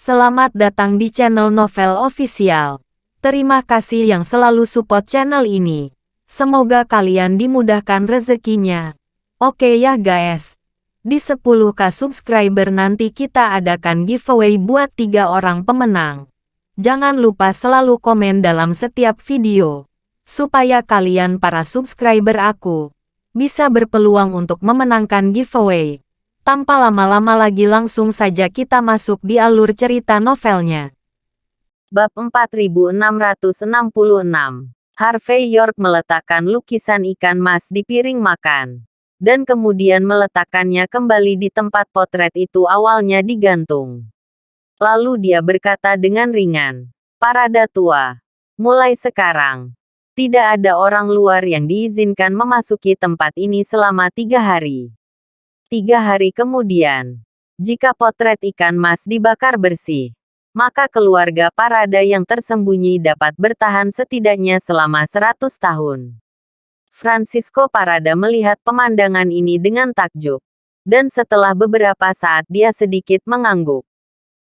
Selamat datang di channel Novel Official. Terima kasih yang selalu support channel ini. Semoga kalian dimudahkan rezekinya. Oke ya guys. Di 10k subscriber nanti kita adakan giveaway buat 3 orang pemenang. Jangan lupa selalu komen dalam setiap video. Supaya kalian para subscriber aku bisa berpeluang untuk memenangkan giveaway. Tanpa lama-lama lagi langsung saja kita masuk di alur cerita novelnya. Bab 4666. Harvey York meletakkan lukisan ikan mas di piring makan. Dan kemudian meletakkannya kembali di tempat potret itu awalnya digantung. Lalu dia berkata dengan ringan, "Parada tua. Mulai sekarang, tidak ada orang luar yang diizinkan memasuki tempat ini selama 3 hari. 3 hari kemudian, jika potret ikan mas dibakar bersih, maka keluarga Parada yang tersembunyi dapat bertahan setidaknya selama 100 tahun. Francisco Parada melihat pemandangan ini dengan takjub. Dan setelah beberapa saat dia sedikit mengangguk.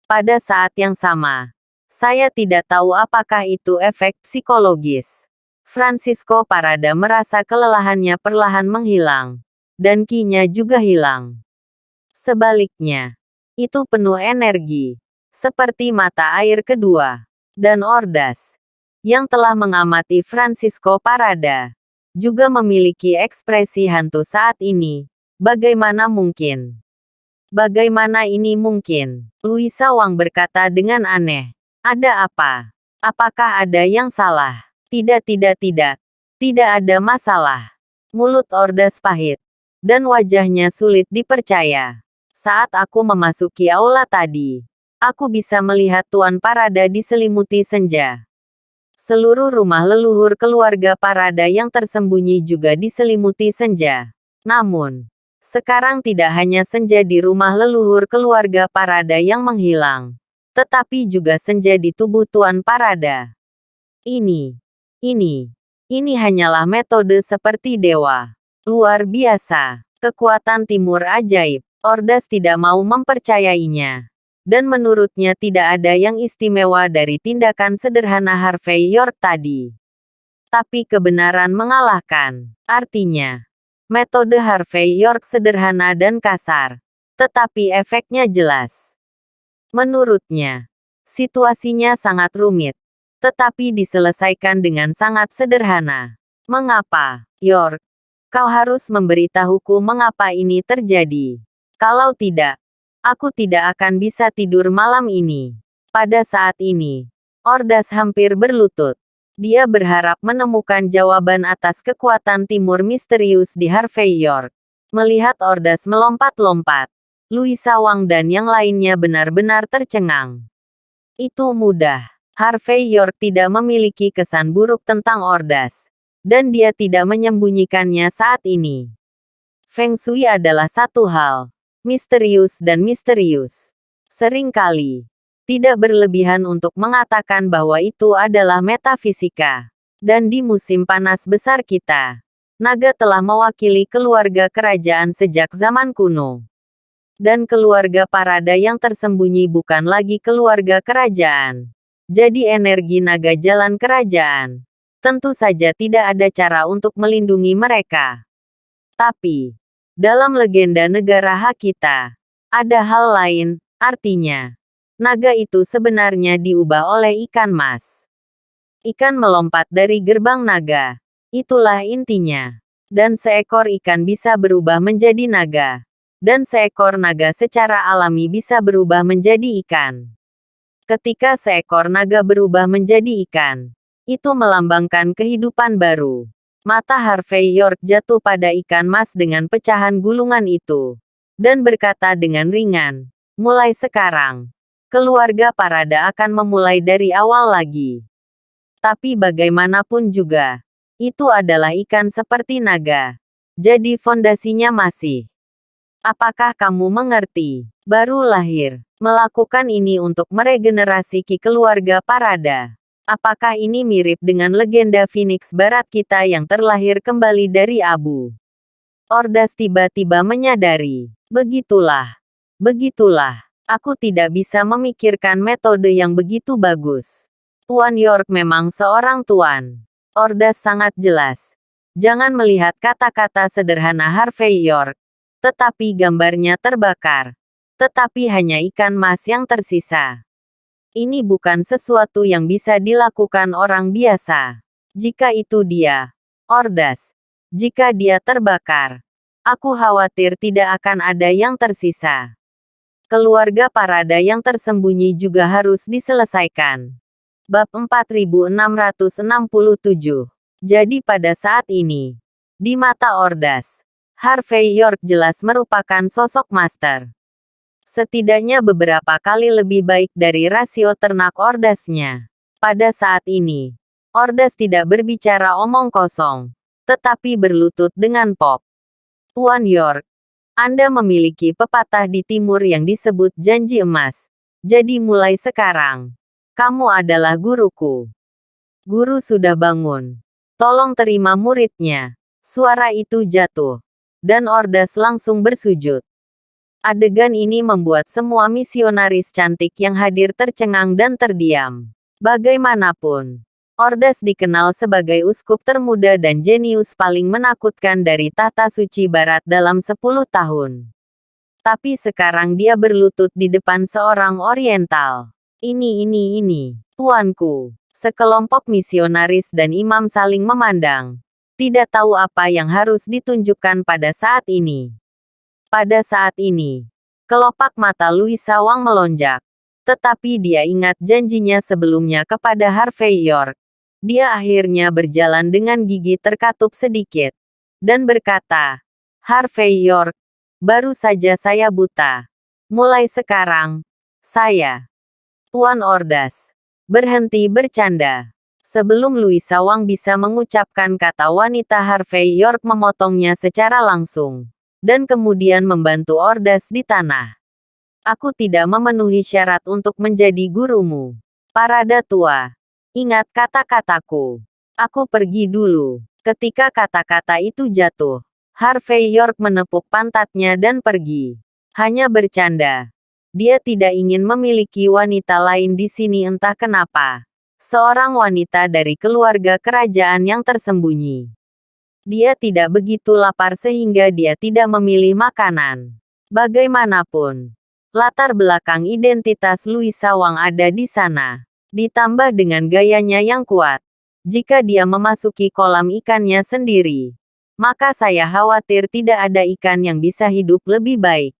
Pada saat yang sama, saya tidak tahu apakah itu efek psikologis. Francisco Parada merasa kelelahannya perlahan menghilang. Dan ki-nya juga hilang. Sebaliknya, itu penuh energi. Seperti mata air kedua. Dan Ordas, yang telah mengamati Francisco Parada, juga memiliki ekspresi hantu saat ini. Bagaimana mungkin? Bagaimana ini mungkin? Luisa Wang berkata dengan aneh. Ada apa? Apakah ada yang salah? Tidak. Tidak ada masalah. Mulut Ordas pahit. Dan wajahnya sulit dipercaya. Saat aku memasuki aula tadi, aku bisa melihat Tuan Parada diselimuti senja. Seluruh rumah leluhur keluarga Parada yang tersembunyi juga diselimuti senja. Namun, sekarang tidak hanya senja di rumah leluhur keluarga Parada yang menghilang, tetapi juga senja di tubuh Tuan Parada. Ini hanyalah metode seperti dewa. Luar biasa. Kekuatan timur ajaib. Ordas tidak mau mempercayainya. Dan menurutnya tidak ada yang istimewa dari tindakan sederhana Harvey York tadi. Tapi kebenaran mengalahkan. Artinya, metode Harvey York sederhana dan kasar. Tetapi efeknya jelas. Menurutnya, situasinya sangat rumit. Tetapi diselesaikan dengan sangat sederhana. Mengapa, York? Kau harus memberitahuku mengapa ini terjadi. Kalau tidak, aku tidak akan bisa tidur malam ini. Pada saat ini, Ordas hampir berlutut. Dia berharap menemukan jawaban atas kekuatan timur misterius di Harvey York. Melihat Ordas melompat-lompat, Luisa Wang dan yang lainnya benar-benar tercengang. Itu mudah. Harvey York tidak memiliki kesan buruk tentang Ordas. Dan dia tidak menyembunyikannya saat ini. Feng Shui adalah satu hal. Misterius dan misterius. Seringkali, tidak berlebihan untuk mengatakan bahwa itu adalah metafisika. Dan di musim panas besar kita, naga telah mewakili keluarga kerajaan sejak zaman kuno. Dan keluarga Parada yang tersembunyi bukan lagi keluarga kerajaan. Jadi energi naga jalan kerajaan. Tentu saja tidak ada cara untuk melindungi mereka. Tapi, dalam legenda negara hak kita, ada hal lain, artinya, naga itu sebenarnya diubah oleh ikan mas. Ikan melompat dari gerbang naga. Itulah intinya. Dan seekor ikan bisa berubah menjadi naga. Dan seekor naga secara alami bisa berubah menjadi ikan. Ketika seekor naga berubah menjadi ikan, itu melambangkan kehidupan baru. Mata Harvey York jatuh pada ikan mas dengan pecahan gulungan itu. Dan berkata dengan ringan, mulai sekarang, keluarga Parada akan memulai dari awal lagi. Tapi bagaimanapun juga, itu adalah ikan seperti naga. Jadi fondasinya masih. Apakah kamu mengerti? Baru lahir. Melakukan ini untuk meregenerasi ki keluarga Parada. Apakah ini mirip dengan legenda Phoenix Barat kita yang terlahir kembali dari abu? Ordas tiba-tiba menyadari. Begitulah. Aku tidak bisa memikirkan metode yang begitu bagus. Tuan York memang seorang tuan. Ordas sangat jelas. Jangan melihat kata-kata sederhana Harvey York. Tetapi gambarnya terbakar. Tetapi hanya ikan mas yang tersisa. Ini bukan sesuatu yang bisa dilakukan orang biasa. Jika itu dia, Ordas. Jika dia terbakar, aku khawatir tidak akan ada yang tersisa. Keluarga Parada yang tersembunyi juga harus diselesaikan. Bab 4667. Jadi pada saat ini, di mata Ordas, Harvey York jelas merupakan sosok master. Setidaknya beberapa kali lebih baik dari rasio ternak Ordasnya. Pada saat ini, Ordas tidak berbicara omong kosong, tetapi berlutut dengan pop. Tuan York, Anda memiliki pepatah di timur yang disebut janji emas. Jadi mulai sekarang, kamu adalah guruku. Guru sudah bangun. Tolong terima muridnya. Suara itu jatuh. Dan Ordas langsung bersujud. Adegan ini membuat semua misionaris cantik yang hadir tercengang dan terdiam. Bagaimanapun, Ordas dikenal sebagai uskup termuda dan jenius paling menakutkan dari tahta suci barat dalam 10 tahun. Tapi sekarang dia berlutut di depan seorang oriental. Ini, tuanku. Sekelompok misionaris dan imam saling memandang. Tidak tahu apa yang harus ditunjukkan pada saat ini. Pada saat ini, kelopak mata Louisa Wang melonjak. Tetapi dia ingat janjinya sebelumnya kepada Harvey York. Dia akhirnya berjalan dengan gigi terkatup sedikit. Dan berkata, Harvey York, baru saja saya buta. Mulai sekarang, saya, Tuan Ordas, berhenti bercanda. Sebelum Louisa Wang bisa mengucapkan kata wanita Harvey York memotongnya secara langsung. Dan kemudian membantu Ordas di tanah. Aku tidak memenuhi syarat untuk menjadi gurumu. Parada tua. Ingat kata-kataku. Aku pergi dulu. Ketika kata-kata itu jatuh, Harvey York menepuk pantatnya dan pergi. Hanya bercanda. Dia tidak ingin memiliki wanita lain di sini entah kenapa. Seorang wanita dari keluarga kerajaan yang tersembunyi. Dia tidak begitu lapar sehingga dia tidak memilih makanan. Bagaimanapun, latar belakang identitas Louisa Wang ada di sana. Ditambah dengan gayanya yang kuat. Jika dia memasuki kolam ikannya sendiri, maka saya khawatir tidak ada ikan yang bisa hidup lebih baik.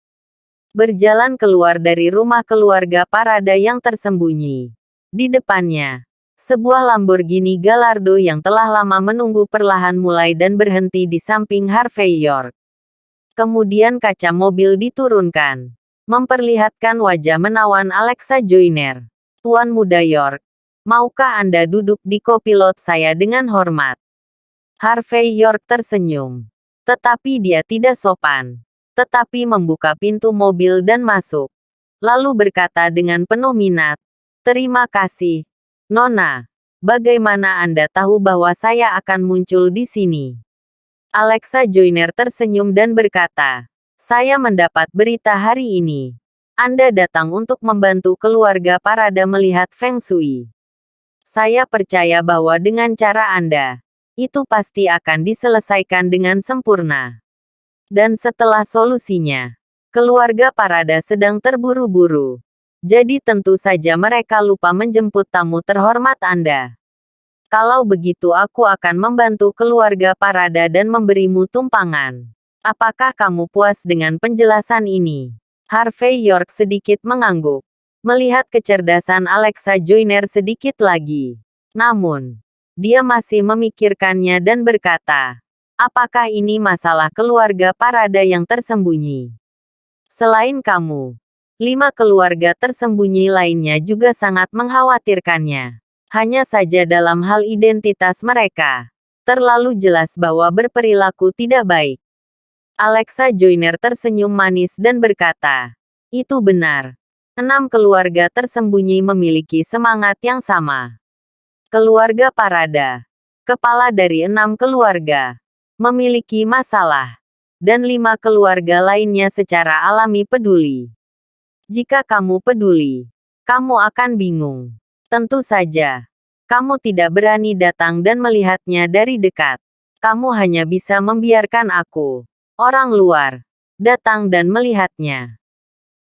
Berjalan keluar dari rumah keluarga Parada yang tersembunyi. Di depannya, sebuah Lamborghini Gallardo yang telah lama menunggu perlahan mulai dan berhenti di samping Harvey York. Kemudian kaca mobil diturunkan, memperlihatkan wajah menawan Alexa Joyner. Tuan Muda York, maukah Anda duduk di kopilot saya dengan hormat? Harvey York tersenyum. Tetapi dia tidak sopan. Tetapi membuka pintu mobil dan masuk. Lalu berkata dengan penuh minat, terima kasih, Nona. Bagaimana Anda tahu bahwa saya akan muncul di sini? Alexa Joyner tersenyum dan berkata, saya mendapat berita hari ini. Anda datang untuk membantu keluarga Parada melihat Feng Shui. Saya percaya bahwa dengan cara Anda, itu pasti akan diselesaikan dengan sempurna. Dan setelah solusinya, keluarga Parada sedang terburu-buru. Jadi tentu saja mereka lupa menjemput tamu terhormat Anda. Kalau begitu aku akan membantu keluarga Parada dan memberimu tumpangan. Apakah kamu puas dengan penjelasan ini? Harvey York sedikit mengangguk. Melihat kecerdasan Alexa Joyner sedikit lagi. Namun, dia masih memikirkannya dan berkata, apakah ini masalah keluarga Parada yang tersembunyi? Selain kamu, 5 keluarga tersembunyi lainnya juga sangat mengkhawatirkannya. Hanya saja dalam hal identitas mereka, terlalu jelas bahwa berperilaku tidak baik. Alexa Joyner tersenyum manis dan berkata, itu benar. 6 keluarga tersembunyi memiliki semangat yang sama. Keluarga Parada, kepala dari 6 keluarga, memiliki masalah. Dan 5 keluarga lainnya secara alami peduli. Jika kamu peduli, kamu akan bingung. Tentu saja, kamu tidak berani datang dan melihatnya dari dekat. Kamu hanya bisa membiarkan aku, orang luar, datang dan melihatnya.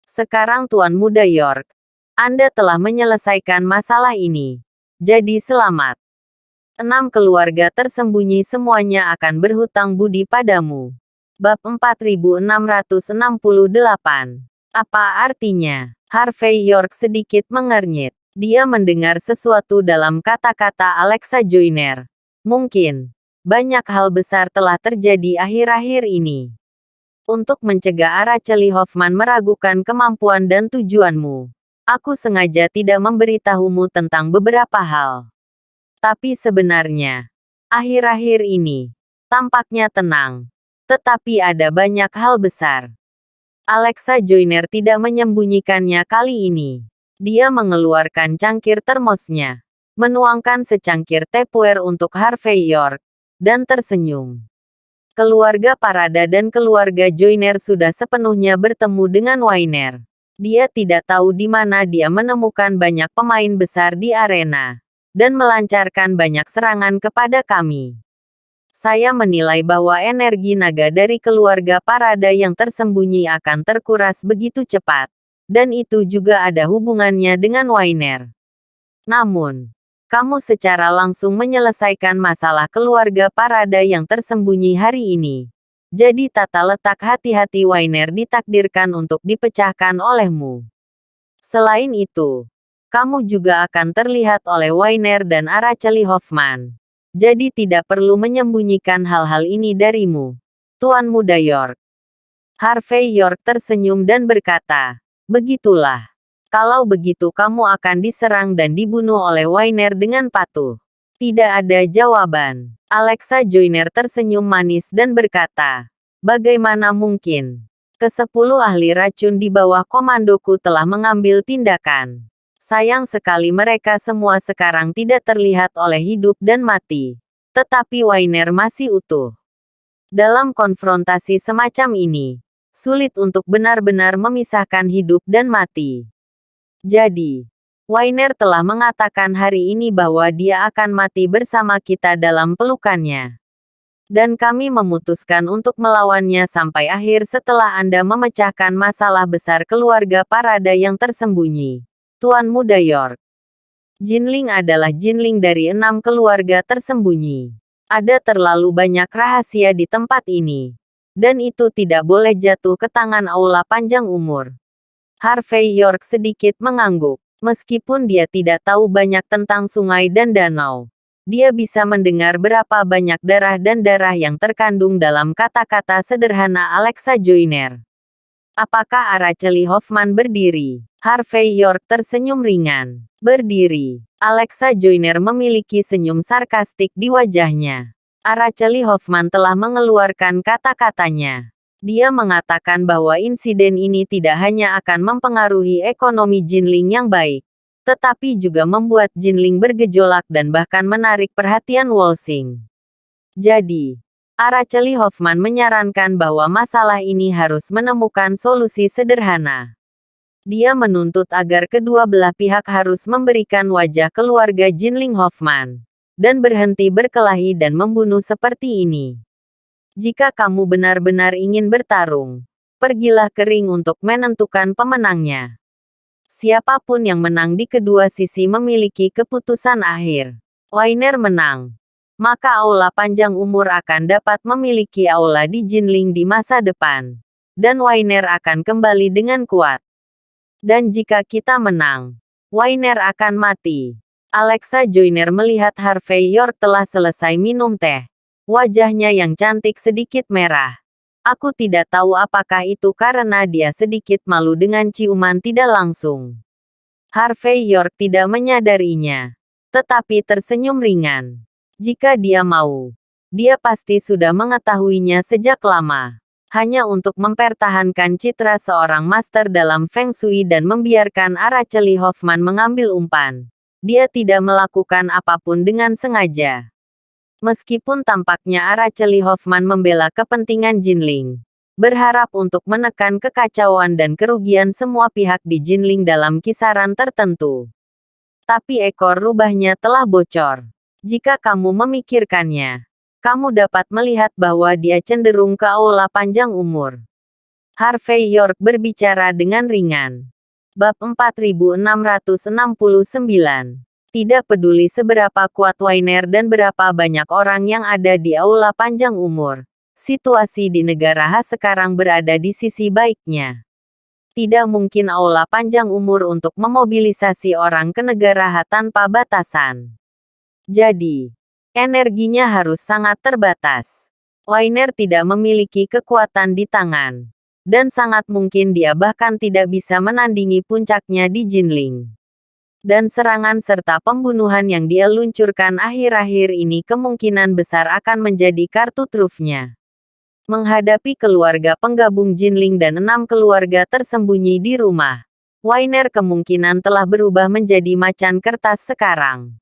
Sekarang Tuan Muda York, Anda telah menyelesaikan masalah ini. Jadi selamat. 6 keluarga tersembunyi semuanya akan berhutang budi padamu. Bab 4668. Apa artinya? Harvey York sedikit mengernyit. Dia mendengar sesuatu dalam kata-kata Alexa Joyner. Mungkin, banyak hal besar telah terjadi akhir-akhir ini. Untuk mencegah Araceli Hoffman meragukan kemampuan dan tujuanmu, aku sengaja tidak memberitahumu tentang beberapa hal. Tapi sebenarnya, akhir-akhir ini, tampaknya tenang. Tetapi ada banyak hal besar. Alexa Joyner tidak menyembunyikannya kali ini. Dia mengeluarkan cangkir termosnya, menuangkan secangkir teh puer untuk Harvey York, dan tersenyum. Keluarga Parada dan keluarga Joyner sudah sepenuhnya bertemu dengan Wainer. Dia tidak tahu di mana dia menemukan banyak pemain besar di arena, dan melancarkan banyak serangan kepada kami. Saya menilai bahwa energi naga dari keluarga Parada yang tersembunyi akan terkuras begitu cepat. Dan itu juga ada hubungannya dengan Wainer. Namun, kamu secara langsung menyelesaikan masalah keluarga Parada yang tersembunyi hari ini. Jadi tata letak hati-hati Wainer ditakdirkan untuk dipecahkan olehmu. Selain itu, kamu juga akan terlihat oleh Wainer dan Araceli Hoffman. Jadi tidak perlu menyembunyikan hal-hal ini darimu, Tuan Muda York. Harvey York tersenyum dan berkata, begitulah. Kalau begitu kamu akan diserang dan dibunuh oleh Wainer dengan patuh. Tidak ada jawaban. Alexa Joyner tersenyum manis dan berkata, bagaimana mungkin? Ke-10 ahli racun di bawah komandoku telah mengambil tindakan. Sayang sekali mereka semua sekarang tidak terlihat oleh hidup dan mati. Tetapi Wainer masih utuh. Dalam konfrontasi semacam ini, sulit untuk benar-benar memisahkan hidup dan mati. Jadi, Wainer telah mengatakan hari ini bahwa dia akan mati bersama kita dalam pelukannya. Dan kami memutuskan untuk melawannya sampai akhir setelah Anda memecahkan masalah besar keluarga Parada yang tersembunyi. Tuan Muda York. Jinling adalah Jinling dari 6 keluarga tersembunyi. Ada terlalu banyak rahasia di tempat ini. Dan itu tidak boleh jatuh ke tangan Aula Panjang Umur. Harvey York sedikit mengangguk. Meskipun dia tidak tahu banyak tentang sungai dan danau, dia bisa mendengar berapa banyak darah dan darah yang terkandung dalam kata-kata sederhana Alexa Joyner. Apakah Araceli Hoffman berdiri? Harvey York tersenyum ringan. Berdiri. Alexa Joyner memiliki senyum sarkastik di wajahnya. Araceli Hoffman telah mengeluarkan kata-katanya. Dia mengatakan bahwa insiden ini tidak hanya akan mempengaruhi ekonomi Jinling yang baik, tetapi juga membuat Jinling bergejolak dan bahkan menarik perhatian Wolsing. Jadi, Araceli Hoffman menyarankan bahwa masalah ini harus menemukan solusi sederhana. Dia menuntut agar kedua belah pihak harus memberikan wajah keluarga Jinling Hoffman, dan berhenti berkelahi dan membunuh seperti ini. Jika kamu benar-benar ingin bertarung, pergilah ke ring untuk menentukan pemenangnya. Siapapun yang menang di kedua sisi memiliki keputusan akhir. Wainer menang, maka Aula Panjang Umur akan dapat memiliki aula di Jinling di masa depan. Dan Wainer akan kembali dengan kuat. Dan jika kita menang, Wainer akan mati. Alexa Joyner melihat Harvey York telah selesai minum teh. Wajahnya yang cantik sedikit merah. Aku tidak tahu apakah itu karena dia sedikit malu dengan ciuman tidak langsung. Harvey York tidak menyadarinya, tetapi tersenyum ringan. Jika dia mau, dia pasti sudah mengetahuinya sejak lama. Hanya untuk mempertahankan citra seorang master dalam Feng Shui dan membiarkan Araceli Hoffman mengambil umpan. Dia tidak melakukan apapun dengan sengaja. Meskipun tampaknya Araceli Hoffman membela kepentingan Jinling, berharap untuk menekan kekacauan dan kerugian semua pihak di Jinling dalam kisaran tertentu. Tapi ekor rubahnya telah bocor. Jika kamu memikirkannya, kamu dapat melihat bahwa dia cenderung ke aula panjang umur. Harvey York berbicara dengan ringan. Bab 4669. Tidak peduli seberapa kuat Wainer dan berapa banyak orang yang ada di aula panjang umur, situasi di negara Ha sekarang berada di sisi baiknya. Tidak mungkin aula panjang umur untuk memobilisasi orang ke negara Ha tanpa batasan. Jadi, energinya harus sangat terbatas. Wainer tidak memiliki kekuatan di tangan. Dan sangat mungkin dia bahkan tidak bisa menandingi puncaknya di Jinling. Dan serangan serta pembunuhan yang dia luncurkan akhir-akhir ini kemungkinan besar akan menjadi kartu trufnya. Menghadapi keluarga penggabung Jinling dan 6 keluarga tersembunyi di rumah, Wainer kemungkinan telah berubah menjadi macan kertas sekarang.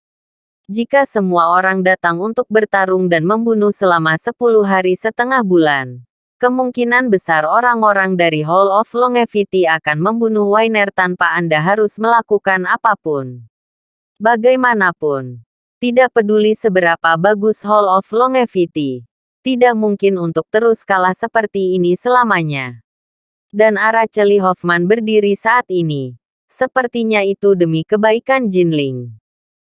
Jika semua orang datang untuk bertarung dan membunuh selama 10 hari setengah bulan, kemungkinan besar orang-orang dari Hall of Longevity akan membunuh Wainer tanpa Anda harus melakukan apapun. Bagaimanapun, tidak peduli seberapa bagus Hall of Longevity, tidak mungkin untuk terus kalah seperti ini selamanya. Dan Araceli Hoffman berdiri saat ini. Sepertinya itu demi kebaikan Jinling.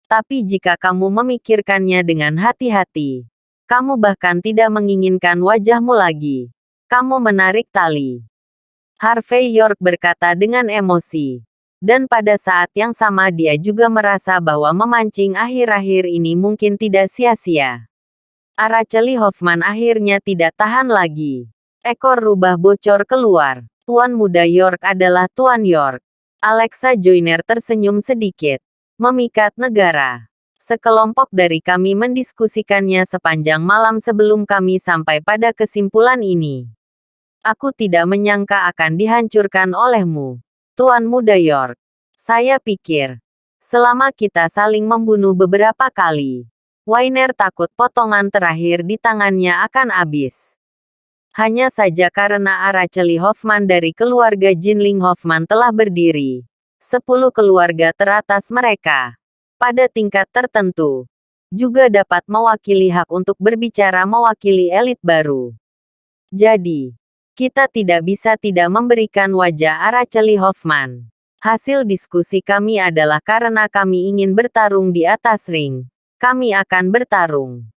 Tapi jika kamu memikirkannya dengan hati-hati, kamu bahkan tidak menginginkan wajahmu lagi. Kamu menarik tali. Harvey York berkata dengan emosi. Dan pada saat yang sama dia juga merasa bahwa memancing akhir-akhir ini mungkin tidak sia-sia. Araceli Hoffman akhirnya tidak tahan lagi. Ekor rubah bocor keluar. Tuan muda York adalah Tuan York. Alexa Joyner tersenyum sedikit. Memikat negara. Sekelompok dari kami mendiskusikannya sepanjang malam sebelum kami sampai pada kesimpulan ini. Aku tidak menyangka akan dihancurkan olehmu, Tuan Muda York. Saya pikir, selama kita saling membunuh beberapa kali, Wainer takut potongan terakhir di tangannya akan habis. Hanya saja karena Araceli Hoffman dari keluarga Jinling Hoffman telah berdiri, 10 keluarga teratas mereka, pada tingkat tertentu, juga dapat mewakili hak untuk berbicara mewakili elit baru. Jadi, kita tidak bisa tidak memberikan wajah Araceli Hoffman. Hasil diskusi kami adalah karena kami ingin bertarung di atas ring. Kami akan bertarung.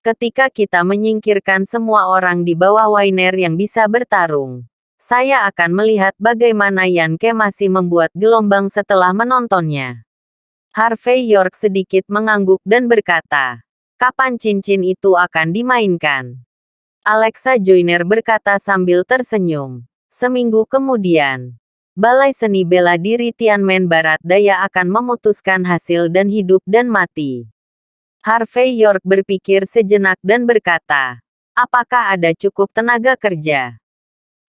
Ketika kita menyingkirkan semua orang di bawah Wainer yang bisa bertarung, saya akan melihat bagaimana Yanke masih membuat gelombang setelah menontonnya. Harvey York sedikit mengangguk dan berkata, kapan cincin itu akan dimainkan? Alexa Joyner berkata sambil tersenyum. Seminggu kemudian, Balai Seni Bela Diri Tianmen Barat Daya akan memutuskan hasil dan hidup dan mati. Harvey York berpikir sejenak dan berkata, apakah ada cukup tenaga kerja?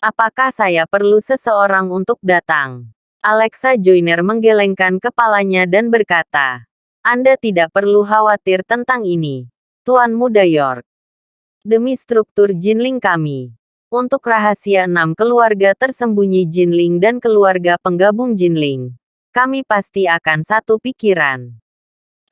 Apakah saya perlu seseorang untuk datang? Alexa Joyner menggelengkan kepalanya dan berkata, Anda tidak perlu khawatir tentang ini, Tuan Muda York. Demi struktur Jinling kami. Untuk rahasia 6 keluarga tersembunyi Jinling dan keluarga penggabung Jinling, kami pasti akan satu pikiran.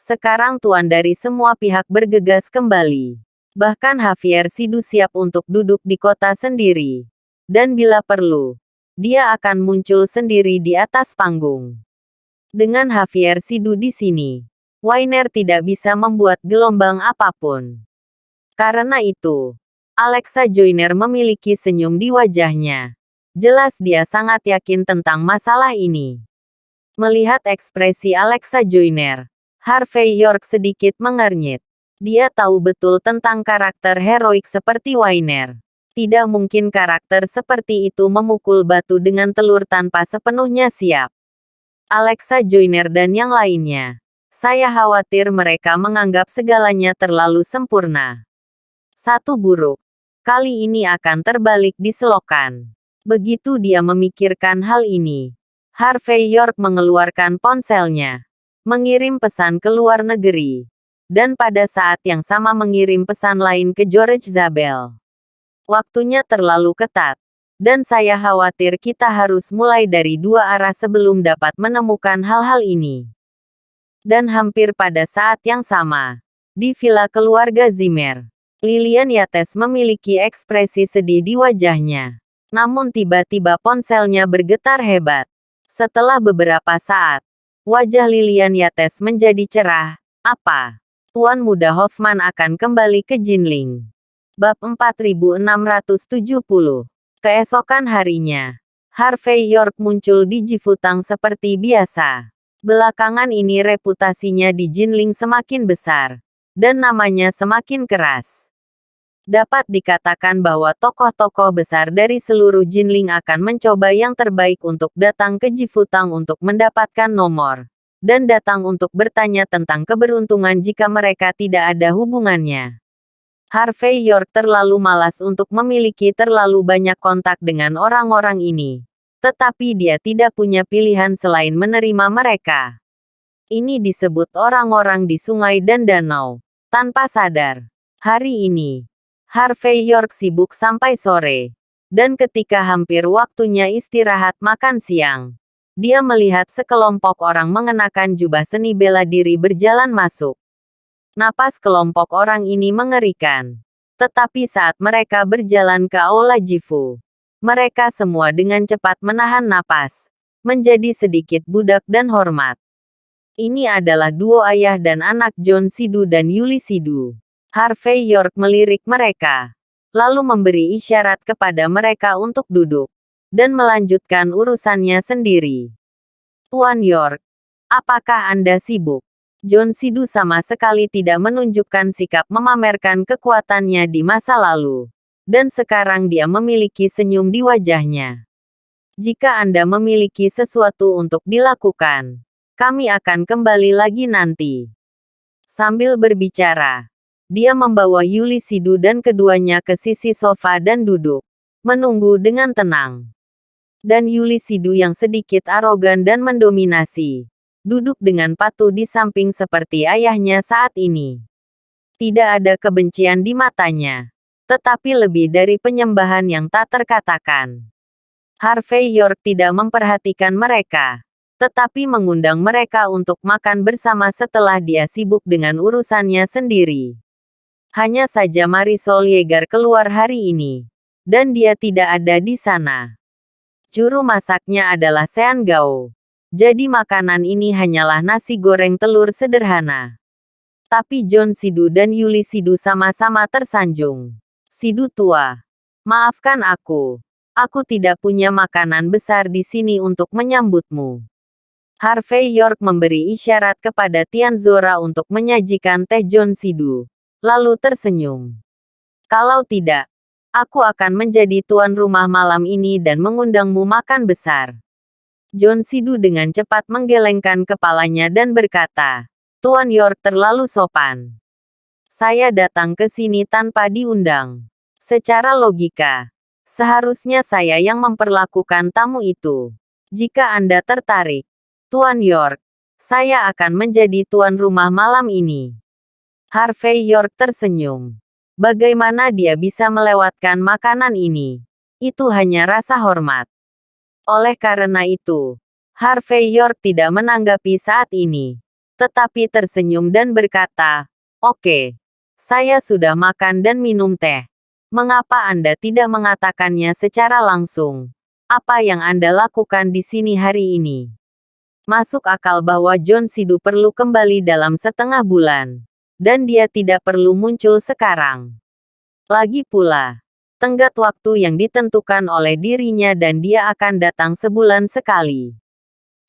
Sekarang tuan dari semua pihak bergegas kembali. Bahkan Javier Sidu siap untuk duduk di kota sendiri. Dan bila perlu, dia akan muncul sendiri di atas panggung. Dengan Javier Sidu di sini, Wainer tidak bisa membuat gelombang apapun. Karena itu, Alexa Joyner memiliki senyum di wajahnya. Jelas dia sangat yakin tentang masalah ini. Melihat ekspresi Alexa Joyner, Harvey York sedikit mengernyit. Dia tahu betul tentang karakter heroik seperti Wainer. Tidak mungkin karakter seperti itu memukul batu dengan telur tanpa sepenuhnya siap. Alexa Joyner dan yang lainnya. Saya khawatir mereka menganggap segalanya terlalu sempurna. Satu buruk. Kali ini akan terbalik di selokan. Begitu dia memikirkan hal ini, Harvey York mengeluarkan ponselnya, mengirim pesan ke luar negeri, dan pada saat yang sama mengirim pesan lain ke George Zabel. Waktunya terlalu ketat. Dan saya khawatir kita harus mulai dari dua arah sebelum dapat menemukan hal-hal ini. Dan hampir pada saat yang sama, di villa keluarga Zimmer, Lilian Yates memiliki ekspresi sedih di wajahnya. Namun tiba-tiba ponselnya bergetar hebat. Setelah beberapa saat, wajah Lilian Yates menjadi cerah. Apa? Tuan Muda Hoffman akan kembali ke Jinling. Bab 4670. Keesokan harinya, Harvey York muncul di Jifutang seperti biasa. Belakangan ini reputasinya di Jinling semakin besar, dan namanya semakin keras. Dapat dikatakan bahwa tokoh-tokoh besar dari seluruh Jinling akan mencoba yang terbaik untuk datang ke Jifutang untuk mendapatkan nomor, dan datang untuk bertanya tentang keberuntungan jika mereka tidak ada hubungannya. Harvey York terlalu malas untuk memiliki terlalu banyak kontak dengan orang-orang ini. Tetapi dia tidak punya pilihan selain menerima mereka. Ini disebut orang-orang di sungai dan danau. Tanpa sadar, hari ini, Harvey York sibuk sampai sore. Dan ketika hampir waktunya istirahat makan siang, dia melihat sekelompok orang mengenakan jubah seni bela diri berjalan masuk. Napas kelompok orang ini mengerikan. Tetapi saat mereka berjalan ke Aula Jifu, mereka semua dengan cepat menahan napas, menjadi sedikit budak dan hormat. Ini adalah duo ayah dan anak John Sidu dan Yuli Sidu. Harvey York melirik mereka, lalu memberi isyarat kepada mereka untuk duduk, dan melanjutkan urusannya sendiri. Tuan York, apakah Anda sibuk? John Sidu sama sekali tidak menunjukkan sikap memamerkan kekuatannya di masa lalu. Dan sekarang dia memiliki senyum di wajahnya. Jika Anda memiliki sesuatu untuk dilakukan, kami akan kembali lagi nanti. Sambil berbicara, dia membawa Yuli Sidu dan keduanya ke sisi sofa dan duduk, menunggu dengan tenang. Dan Yuli Sidu yang sedikit arogan dan mendominasi, duduk dengan patuh di samping seperti ayahnya saat ini. Tidak ada kebencian di matanya, tetapi lebih dari penyembahan yang tak terkatakan. Harvey York tidak memperhatikan mereka, tetapi mengundang mereka untuk makan bersama setelah dia sibuk dengan urusannya sendiri. Hanya saja Marisol Yeager keluar hari ini, dan dia tidak ada di sana. Juru masaknya adalah Sean Gao. Jadi makanan ini hanyalah nasi goreng telur sederhana. Tapi John Sidu dan Yuli Sidu sama-sama tersanjung. Sidu tua, maafkan aku. Aku tidak punya makanan besar di sini untuk menyambutmu. Harvey York memberi isyarat kepada Tian Zora untuk menyajikan teh John Sidu, lalu tersenyum. Kalau tidak, aku akan menjadi tuan rumah malam ini dan mengundangmu makan besar. John Sidu dengan cepat menggelengkan kepalanya dan berkata, Tuan York terlalu sopan. Saya datang ke sini tanpa diundang. Secara logika, seharusnya saya yang memperlakukan tamu itu. Jika Anda tertarik, Tuan York, saya akan menjadi tuan rumah malam ini. Harvey York tersenyum. Bagaimana dia bisa melewatkan makanan ini? Itu hanya rasa hormat. Oleh karena itu, Harvey York tidak menanggapi saat ini, tetapi tersenyum dan berkata, Oke, saya sudah makan dan minum teh. Mengapa Anda tidak mengatakannya secara langsung? Apa yang Anda lakukan di sini hari ini? Masuk akal bahwa John Sidu perlu kembali dalam setengah bulan, dan dia tidak perlu muncul sekarang. Lagi pula, tenggat waktu yang ditentukan oleh dirinya dan dia akan datang sebulan sekali.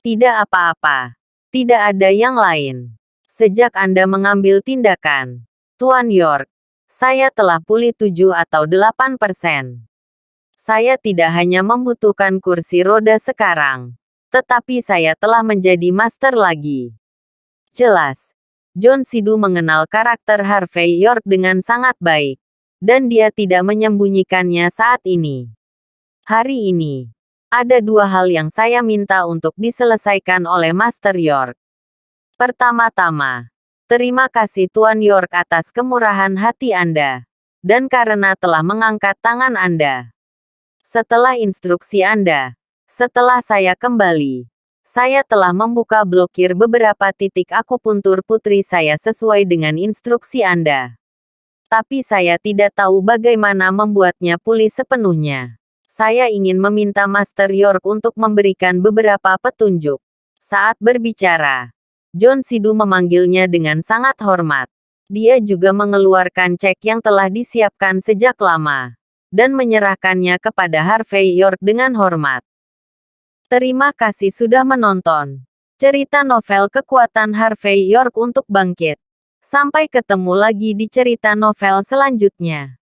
Tidak apa-apa. Tidak ada yang lain. Sejak Anda mengambil tindakan, Tuan York, saya telah pulih 7 atau 8%. Saya tidak hanya membutuhkan kursi roda sekarang, tetapi saya telah menjadi master lagi. Jelas, John Sidu mengenal karakter Harvey York dengan sangat baik, dan dia tidak menyembunyikannya saat ini. Hari ini, ada dua hal yang saya minta untuk diselesaikan oleh Master York. Pertama-tama, terima kasih Tuan York atas kemurahan hati Anda. Dan karena telah mengangkat tangan Anda. Setelah instruksi Anda. Setelah saya kembali. Saya telah membuka blokir beberapa titik akupuntur putri saya sesuai dengan instruksi Anda. Tapi saya tidak tahu bagaimana membuatnya pulih sepenuhnya. Saya ingin meminta Master York untuk memberikan beberapa petunjuk. Saat berbicara, John Sidu memanggilnya dengan sangat hormat. Dia juga mengeluarkan cek yang telah disiapkan sejak lama. Dan menyerahkannya kepada Harvey York dengan hormat. Terima kasih sudah menonton. Cerita novel kekuatan Harvey York untuk bangkit. Sampai ketemu lagi di cerita novel selanjutnya.